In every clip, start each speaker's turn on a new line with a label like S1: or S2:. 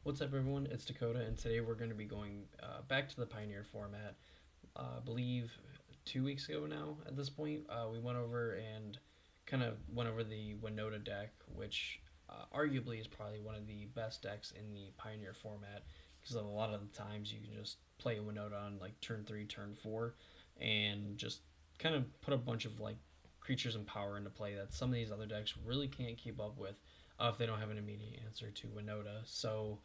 S1: What's up, everyone? It's Dakota, and today we're going to be going back to the Pioneer format. I believe 2 weeks ago now, at this point, we went over and kind of went over the Winota deck, which arguably is probably one of the best decks in the Pioneer format because a lot of the times you can just play a Winota on like turn 3, turn 4, and just kind of put a bunch of like creatures and power into play that some of these other decks really can't keep up with if they don't have an immediate answer to Winota. So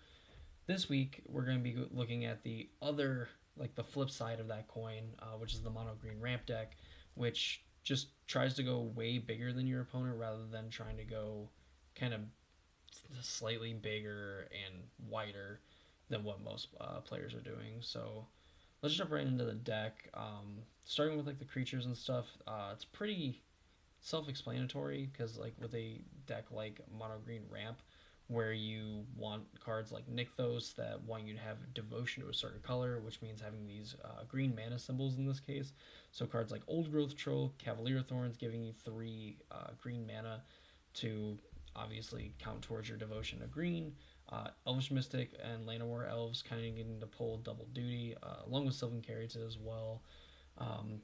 S1: this week we're going to be looking at the other, like the flip side of that coin, which is the mono green ramp deck, which just tries to go way bigger than your opponent rather than trying to go kind of slightly bigger and wider than what most players are doing. So let's jump right into the deck. Starting with like the creatures and stuff, it's pretty self-explanatory because like with a deck like mono green ramp where you want cards like Nykthos that want you to have devotion to a certain color, which means having these green mana symbols in this case. So cards like Old Growth Troll, Cavalier Thorns, giving you 3 green mana to obviously count towards your devotion to green. Elvish Mystic and Llanowar Elves kind of getting to pull double duty, along with Sylvan Caryatid as well.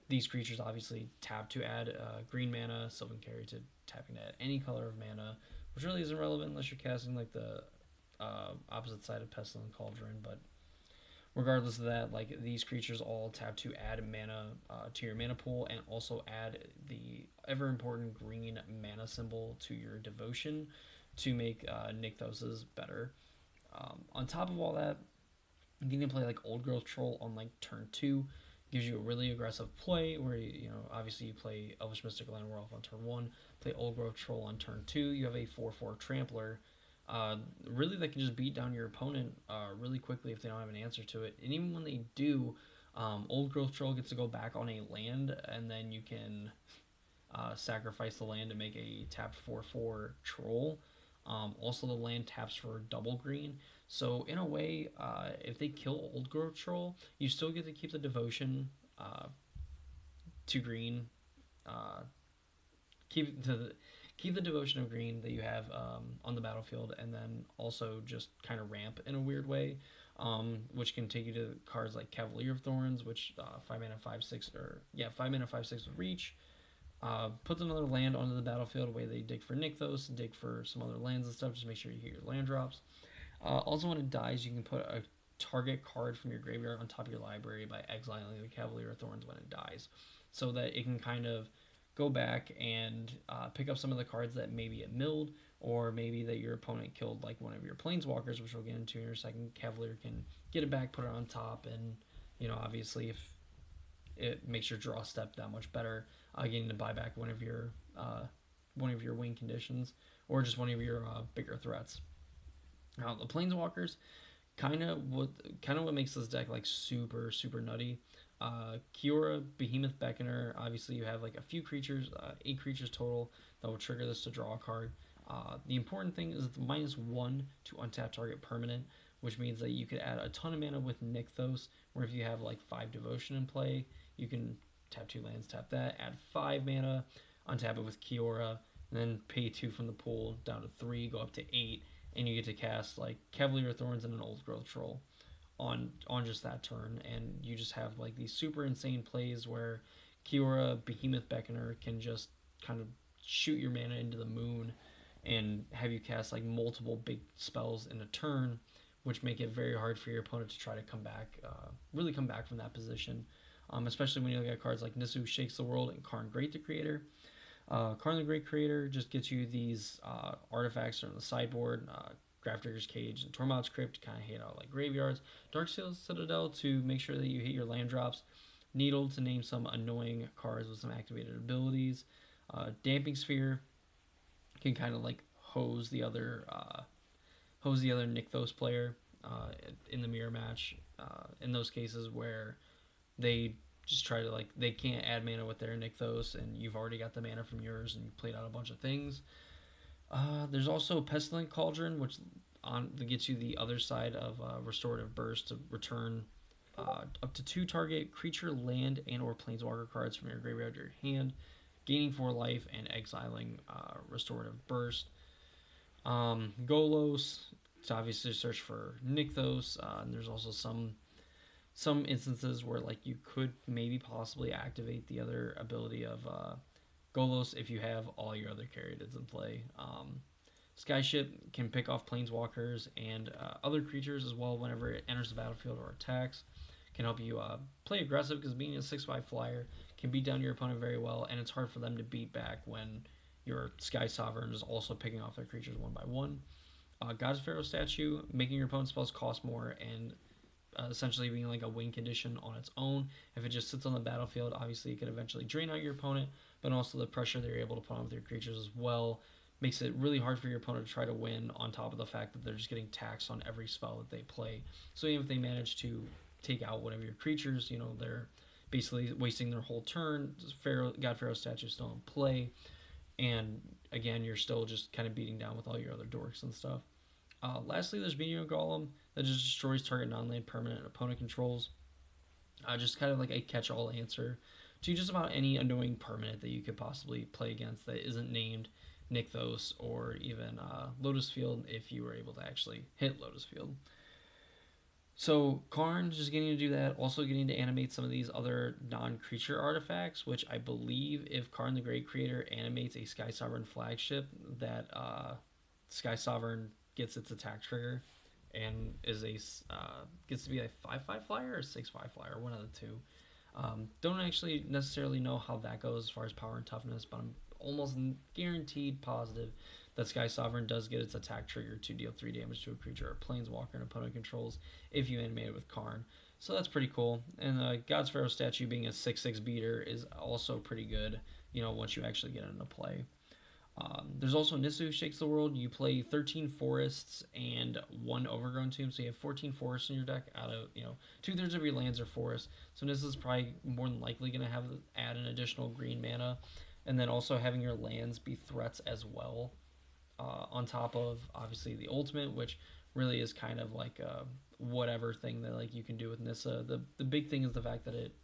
S1: These creatures obviously tap to add green mana, Sylvan Caryatid tapping to add any color of mana, which really isn't relevant unless you're casting like the opposite side of Pestilent Cauldron. But regardless of that, like these creatures all tap to add mana to your mana pool and also add the ever important green mana symbol to your devotion to make Nykthos's better. On top of all that, you can play like Old Growth Troll on like turn 2. Gives you a really aggressive play where obviously you play Elvish Mystic Land Werewolf on turn 1, play Old Growth Troll on turn 2. You have a 4/4 Trampler. Really, that can just beat down your opponent really quickly if they don't have an answer to it. And even when they do, Old Growth Troll gets to go back on a land, and then you can sacrifice the land to make a tapped 4/4 Troll. Also, the land taps for double green. So, in a way, if they kill Old Growth Troll, you still get to keep the devotion uh, to green. Uh, keep the keep the devotion of green that you have on the battlefield, and then also just kind of ramp in a weird way, which can take you to cards like Cavalier of Thorns, which 5 mana 5/6 or yeah 5 mana 5/6 with reach. Puts another land onto the battlefield, where they dig for Nykthos, dig for some other lands and stuff. Just make sure you hit your land drops. Also, when it dies, you can put a target card from your graveyard on top of your library by exiling the Cavalier of Thorns when it dies, so that it can kind of go back and pick up some of the cards that maybe it milled, or maybe that your opponent killed, like one of your Planeswalkers, which we'll get into in a second. Cavalier can get it back, put it on top, and obviously if it makes your draw step that much better, getting to buy back one of your win conditions or just one of your bigger threats. Now the Planeswalkers kind of what makes this deck like super nutty. Kiora, Behemoth Beckoner. Obviously, you have like a few creatures, 8 creatures total that will trigger this to draw a card. The important thing is the -1 to untap target permanent, which means that you could add a ton of mana with Nykthos. Where if you have like 5 devotion in play, you can tap 2 lands, tap that, add 5 mana, untap it with Kiora, and then pay 2 from the pool down to 3, go up to 8, and you get to cast like Cavalier Thorns and an Old Growth Troll on just that turn, and you just have like these super insane plays where Kiora Behemoth Beckoner can just kind of shoot your mana into the moon and have you cast like multiple big spells in a turn, which make it very hard for your opponent to try to come back, really come back from that position. Especially when you look at cards like Nisu Shakes the World and Karn Great the Creator. Karn the Great Creator just gets you these artifacts on the sideboard. Grafdigger's Cage and Tormod's Crypt to kind of hit out like graveyards. Darksteel Citadel to make sure that you hit your land drops. Needle to name some annoying cards with some activated abilities. Damping Sphere can kind of like hose the other Nykthos player in the mirror match. In those cases where they just try to like they can't add mana with their Nykthos and you've already got the mana from yours and you played out a bunch of things. There's also Pestilent Cauldron, which that gets you the other side of Restorative Burst to return up to 2 target creature, land, and/or Planeswalker cards from your graveyard to your hand, gaining 4 life and exiling Restorative Burst. Golos to obviously search for Nykthos. And there's also some instances where like you could maybe possibly activate the other ability of Golos if you have all your other Caryatids in play. Skyship can pick off planeswalkers and other creatures as well whenever it enters the battlefield or attacks. Can help you play aggressive because being a 6/5 flyer can beat down your opponent very well, and it's hard for them to beat back when your Sky Sovereign is also picking off their creatures one by one. God's Pharaoh statue, making your opponent's spells cost more and essentially being like a win condition on its own. If it just sits on the battlefield, obviously it could eventually drain out your opponent, but also the pressure that you're able to put on with your creatures as well makes it really hard for your opponent to try to win, on top of the fact that they're just getting taxed on every spell that they play. So even if they manage to take out one of your creatures, they're basically wasting their whole turn. God Pharaoh statue is still in play, and again, you're still just kind of beating down with all your other dorks and stuff. Lastly, there's Menial Golem that just destroys target non-land permanent opponent controls. Just kind of like a catch-all answer to just about any annoying permanent that you could possibly play against that isn't named Nykthos or even Lotus Field, if you were able to actually hit Lotus Field. So Karn just getting to do that, also getting to animate some of these other non-creature artifacts, which I believe if Karn the Great Creator animates a Sky Sovereign flagship, that Sky Sovereign gets its attack trigger and is gets to be a 5/5 flyer or 6/5 flyer, one of the two. Don't actually necessarily know how that goes as far as power and toughness, but I'm almost guaranteed positive that Sky Sovereign does get its attack trigger to deal 3 damage to a creature or planeswalker and opponent controls if you animate it with Karn. So that's pretty cool. And God's Pharaoh statue being a 6/6 beater is also pretty good, once you actually get it into play. There's also Nissa who shakes the world. You play 13 forests and 1 overgrown tomb, so you have 14 forests in your deck out of 2/3 of your lands are forests. So Nissa's probably more than likely going to add an additional green mana, and then also having your lands be threats as well. On top of obviously the ultimate, which really is kind of like a whatever thing that like you can do with Nissa. The big thing is the fact that it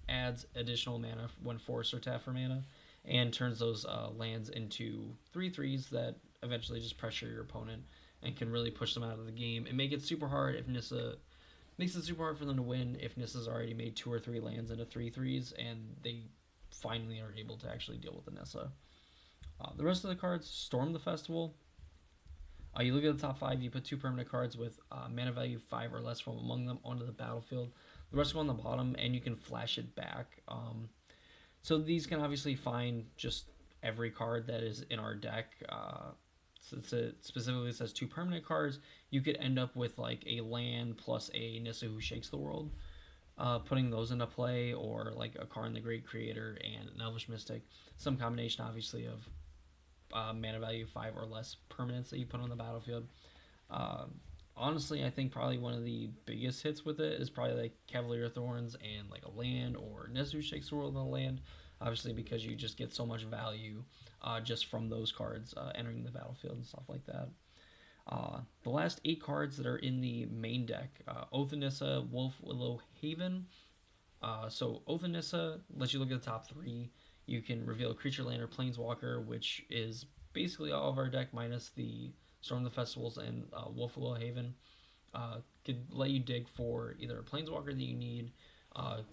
S1: adds additional mana when forests are tapped for mana, and turns those lands into 3/3s that eventually just pressure your opponent and can really push them out of the game and make it super hard if Nissa makes it super hard for them to win if Nissa's already made 2 or 3 lands into 3/3s and they finally are able to actually deal with the Nissa. The rest of the cards, Storm the Festival. You look at the top 5, you put 2 permanent cards with mana value 5 or less from among them onto the battlefield. The rest go on the bottom, and you can flash it back. So these can obviously find just every card that is in our deck. Since it specifically says 2 permanent cards, you could end up with like a land plus a Nissa who shakes the world. Putting those into play, or like a Karn the Great Creator and an Elvish Mystic. Some combination, obviously, of mana value 5 or less permanents that you put on the battlefield. Honestly, I think probably one of the biggest hits with it is probably like Cavalier Thorns and like a land, or Nissa who shakes the world on a land. Obviously, because you just get so much value just from those cards entering the battlefield and stuff like that. The last 8 cards that are in the main deck, Othanissa, Wolfwillow Haven. So Othanissa lets you look at the top 3. You can reveal a creature, land, or planeswalker, which is basically all of our deck minus the Storm the Festivals and Wolfwillow Haven. Could let you dig for either a planeswalker that you need,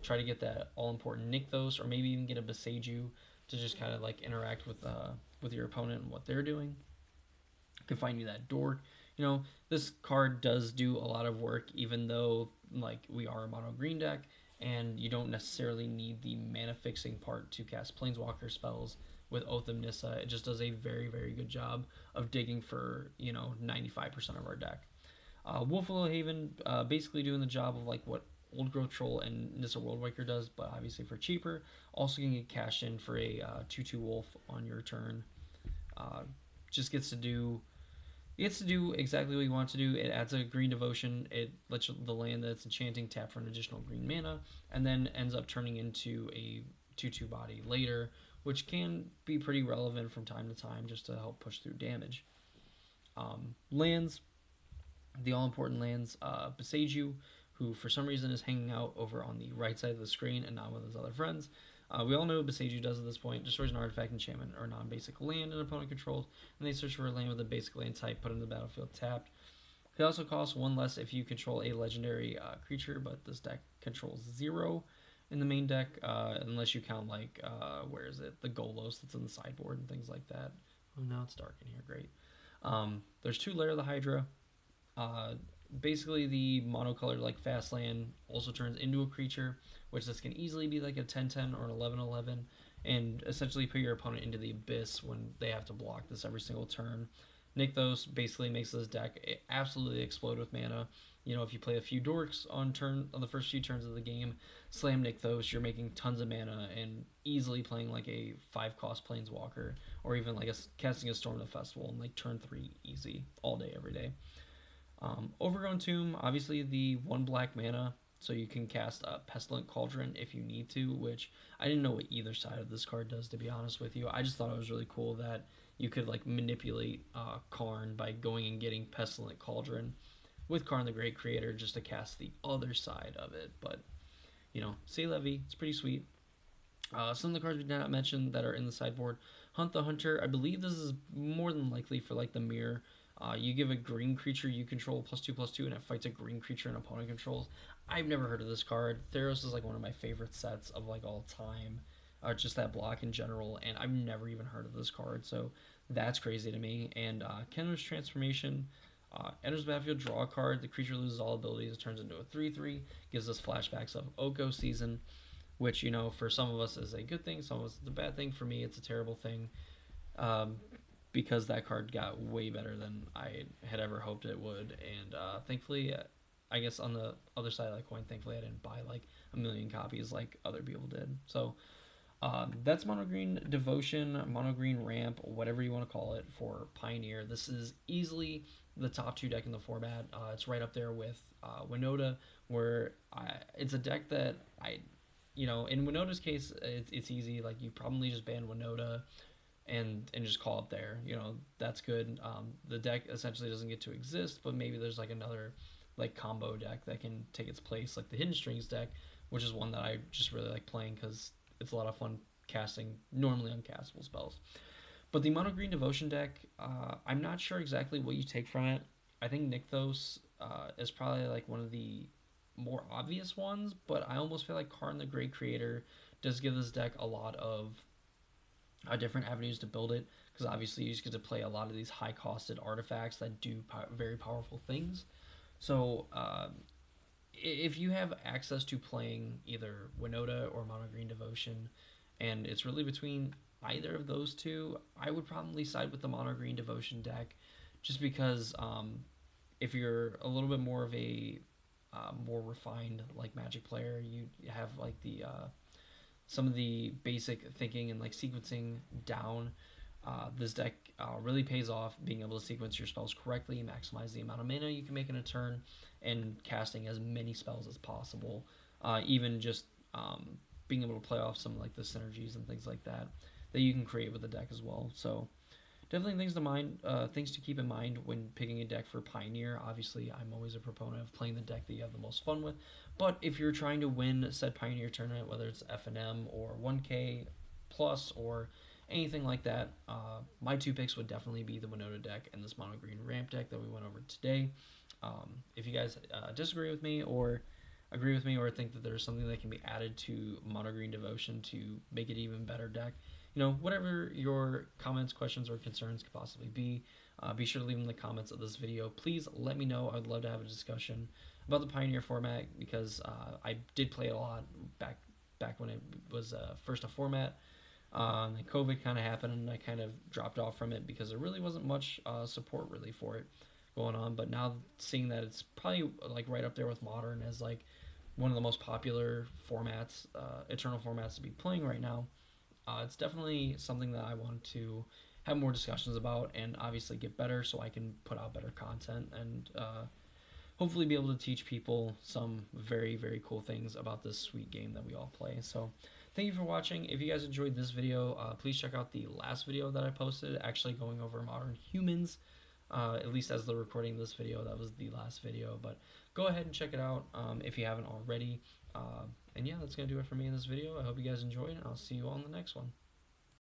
S1: try to get that all-important Nykthos, or maybe even get a Beseiju to just kind of like interact with your opponent and what they're doing. Can find you that dork. This card does do a lot of work, even though like we are a mono green deck, and you don't necessarily need the mana fixing part to cast planeswalker spells with Oath of Nissa. It just does a very, very good job of digging for 95% of our deck. Wolfwillow Haven basically doing the job of like what Old Growth Troll and Nissa Worldwaker does, but obviously for cheaper. Also can get cashed in for a 2/2 wolf on your turn. Just gets to do exactly what you want to do. It adds a green devotion. It lets the land that's enchanting tap for an additional green mana, and then ends up turning into a 2/2 body later, which can be pretty relevant from time to time just to help push through damage. Lands, the all-important lands, Beseiju, who for some reason is hanging out over on the right side of the screen and not with his other friends. We all know what Beseiju does at this point. Destroys an artifact, enchantment, or non-basic land an opponent controls, and they search for a land with a basic land type, put in the battlefield tapped. It also costs 1 less if you control a legendary creature, but this deck controls 0 in the main deck, unless you count, like, where is it? The Golos that's in the sideboard and things like that. Oh, now it's dark in here. Great. There's 2 Lair of the Hydra. Uh, Basically, the monocolored, like, fast land also turns into a creature, which this can easily be like a 10/10 or an 11/11, and essentially put your opponent into the abyss when they have to block this every single turn. Nykthos basically makes this deck absolutely explode with mana. You know, if you play a few dorks on the first few turns of the game, slam Nykthos, you're making tons of mana and easily playing like a 5-cost Planeswalker, or even like casting a Storm of the Festival in like turn 3 easy, all day, every day. Overgrown Tomb, obviously the 1 black mana, so you can cast a Pestilent Cauldron if you need to, which I didn't know what either side of this card does, to be honest with you. I just thought it was really cool that you could like manipulate Karn by going and getting Pestilent Cauldron with Karn the Great Creator just to cast the other side of it. But, you know, say Levy, it's pretty sweet. Some of the cards we did not mention that are in the sideboard. Hunt the Hunter, I believe this is more than likely for like the mirror. You give a green creature you control +2/+2, and it fights a green creature an opponent controls. I've never heard of this card. Theros is like one of my favorite sets of like all time. Just that block in general, and I've never even heard of this card, so that's crazy to me. And Kenner's Transformation, enters the battlefield, draw a card. The creature loses all abilities. It turns into a 3/3. Gives us flashbacks of Oko season, which, you know, for some of us is a good thing, some of us is a bad thing. For me, it's a terrible thing. Um, because that card got way better than I had ever hoped it would. And thankfully, I guess on the other side of that coin, thankfully I didn't buy like a million copies like other people did. So that's Mono Green Devotion, Mono Green Ramp, whatever you want to call it, for Pioneer. This is easily the top 2 deck in the format. It's right up there with Winota, where it's a deck that you know, in Winota's case, it's easy. Like, you probably just ban Winota and just call it there. You know, that's good. The deck essentially doesn't get to exist, but maybe there's like another like combo deck that can take its place, like the Hidden Strings deck, which is one that I just really like playing because it's a lot of fun casting normally uncastable spells. But the Mono Green Devotion deck, I'm not sure exactly what you take from it. I think Nykthos is probably like one of the more obvious ones, but I almost feel like Karn the Great Creator does give this deck a lot of different avenues to build it, because obviously you just get to play a lot of these high-costed artifacts that do very powerful things. So if you have access to playing either Winota or Mono Green Devotion, and it's really between either of those two, I would probably side with the Mono Green Devotion deck, just because if you're a little bit more of a more refined like Magic player, you have like the some of the basic thinking and like sequencing down. This deck really pays off being able to sequence your spells correctly, maximize the amount of mana you can make in a turn, and casting as many spells as possible. Even just being able to play off some like the synergies and things like that that you can create with the deck as well. So definitely things to keep in mind when picking a deck for Pioneer. Obviously, I'm always a proponent of playing the deck that you have the most fun with. But if you're trying to win said Pioneer tournament, whether it's FNM or 1K plus or anything like that, my 2 picks would definitely be the Winota deck and this Mono Green Ramp deck that we went over today. If you guys disagree with me or agree with me, or think that there's something that can be added to Mono Green Devotion to make it even better deck, you know, whatever your comments, questions, or concerns could possibly be sure to leave them in the comments of this video. Please let me know. I'd love to have a discussion about the Pioneer format, because I did play it a lot back when it was first a format. And COVID kind of happened, and I kind of dropped off from it because there really wasn't much support really for it going on. But now seeing that it's probably like right up there with Modern as like one of the most popular formats, Eternal formats to be playing right now, it's definitely something that I want to have more discussions about and obviously get better so I can put out better content and hopefully be able to teach people some very, very cool things about this sweet game that we all play. So thank you for watching. If you guys enjoyed this video, please check out the last video that I posted, actually going over Modern Humans. At least as the recording of this video, that was the last video. But go ahead and check it out if you haven't already. And yeah, that's going to do it for me in this video. I hope you guys enjoyed, and I'll see you all in the next one.